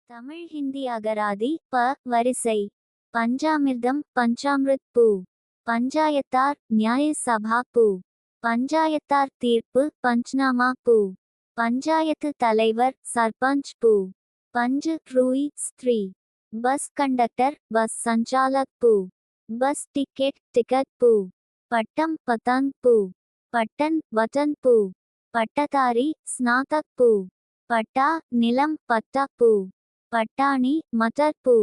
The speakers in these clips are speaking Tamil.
தமிழ் ஹிந்தி அகராதி வரிசை. பஞ்சாமிர்தம் பஞ்சாமிர்த் பூ. பஞ்சாயத்தார் நியாய சபா பூ. பஞ்சாயத்தார் தீர்ப்பு பஞ்ச்நாமா பூ. பஞ்சாயத்து தலைவர் சர்பஞ்ச் பூ. பஞ்சு ரூய் ஸ்திரீ. பஸ் கண்டக்டர் பஸ் சஞ்சாலக் பூ. பஸ் டிக்கெட் டிக்கட் பூ. பட்டம் பதங் பூ. பட்டன் வட்டன் பூ. பட்டதாரி ஸ்நாதக் பூ. பட்டா நிலம் பட்டா பூ. பட்டாணி மட்டர் பூ.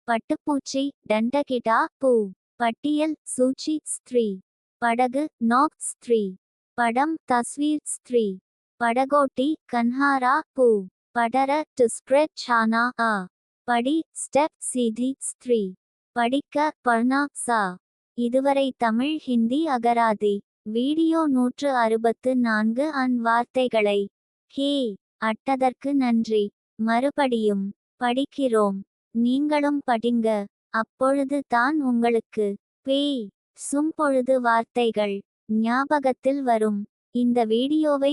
பட்டுப்பூச்சி டண்டகிடா பூ. பட்டியல் சூச்சி ஸ்திரீ. படகு நாக் ஸ்திரீ. படம் தஸ்வீர் ஸ்திரீ. படகோட்டி கன்ஹாரா பூ. படர டு ஸ்ப்ரெட் சானா அ. படி ஸ்டெப் சீதி ஸ்திரீ. படிக்க பர்னா சா. இதுவரை தமிழ் ஹிந்தி அகராதி வீடியோ 164 வார்த்தைகளை ஹே அட்டதற்கு நன்றி. மறுபடியும் படிக்கிறோம். நீங்களும் படிங்க. அப்பொழுது தான் உங்களுக்கு பேய் சும்பொழுது வார்த்தைகள் ஞாபகத்தில் வரும். இந்த வீடியோவை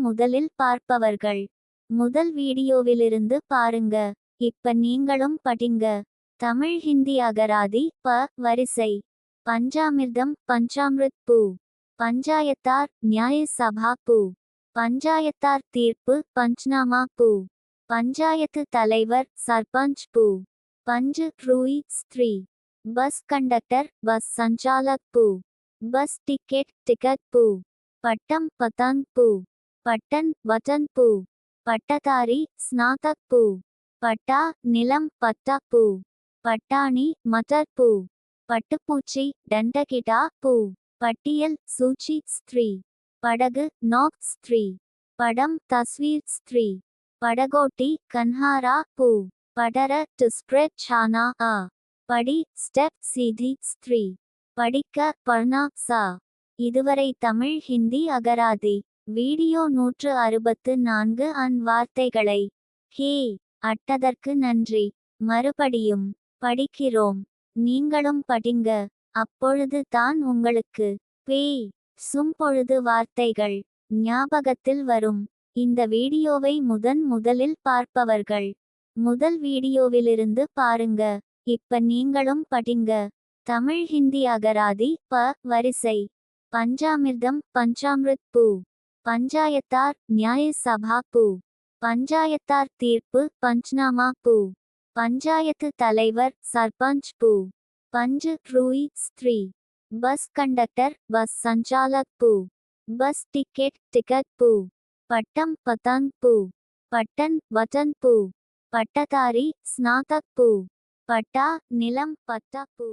முதலில் பார்ப்பவர்கள் முதல் வீடியோவிலிருந்து பாருங்க. இப்ப நீங்களும் படிங்க. தமிழ் ஹிந்தி அகராதி வரிசை. பஞ்சாமிர்தம் பஞ்சாமிர்த் பூ. பஞ்சாயத்தார் நியாய சபா பூ. பஞ்சாயத்தார் தீர்ப்பு பஞ்ச்நாமா பூ. பஞ்சாயத்து தலைவர் சர்பஞ்ச் பூ. பஞ்சு ரூய் ஸ்திரீ. பஸ் கண்டக்டர் பஸ் சஞ்சாலக் பூ. பஸ் டிக்கெட் டிக்கட் பூ. பட்டம் பதங் பூ. பட்டன் வட்டன் பூ. பட்டதாரி ஸ்நாதக் பூ. பட்டா நிலம் பட்டா பூ. பட்டாணி மட்டர் பூ. பட்டுப்பூச்சி டண்டகிடா பூ. பட்டியல் சூச்சி ஸ்திரீ. படகு நாக் ஸ்திரீ. படம் தஸ்வீர் ஸ்திரீ. படகோட்டி கன்ஹாரா பூ. படர டு ஸ்ப்ரெட் சானா அ. படி ஸ்டெப் சீதி ஸ்திரீ. படிக்க பர்னா சா. இதுவரை தமிழ் ஹிந்தி அகராதி வீடியோ 164 வார்த்தைகளை ஹே அட்டதற்கு நன்றி. மறுபடியும் படிக்கிறோம். நீங்களும் படிங்க. அப்பொழுது தான் உங்களுக்கு பேய் சும்பொழுது வார்த்தைகள் ஞாபகத்தில் வரும். இந்த வீடியோவை முதலில் பார்ப்பவர்கள் முதல் வீடியோவிலிருந்து பாருங்க. இப்ப நீங்களும் படிங்க. தமிழ் ஹிந்தி அகராதி வரிசை. பஞ்சாமிர்தம் பஞ்சாமிர்த் பூ. பஞ்சாயத்தார் நியாய சபா பூ. பஞ்சாயத்தார் தீர்ப்பு பஞ்ச்நாமா பூ. பஞ்சாயத்து தலைவர் சர்பஞ்ச் பூ. பஞ்சு ரூய் ஸ்திரீ. பஸ் கண்டக்டர் பஸ் சஞ்சாலக் பூ. பஸ் டிக்கெட் டிக்கட் பூ. பட்டம் பதங் பூ. பட்டன் வட்டன் பூ. பட்டதாரி ஸ்நாதக் பூ. பட்டா நிலம் பட்டா பூ.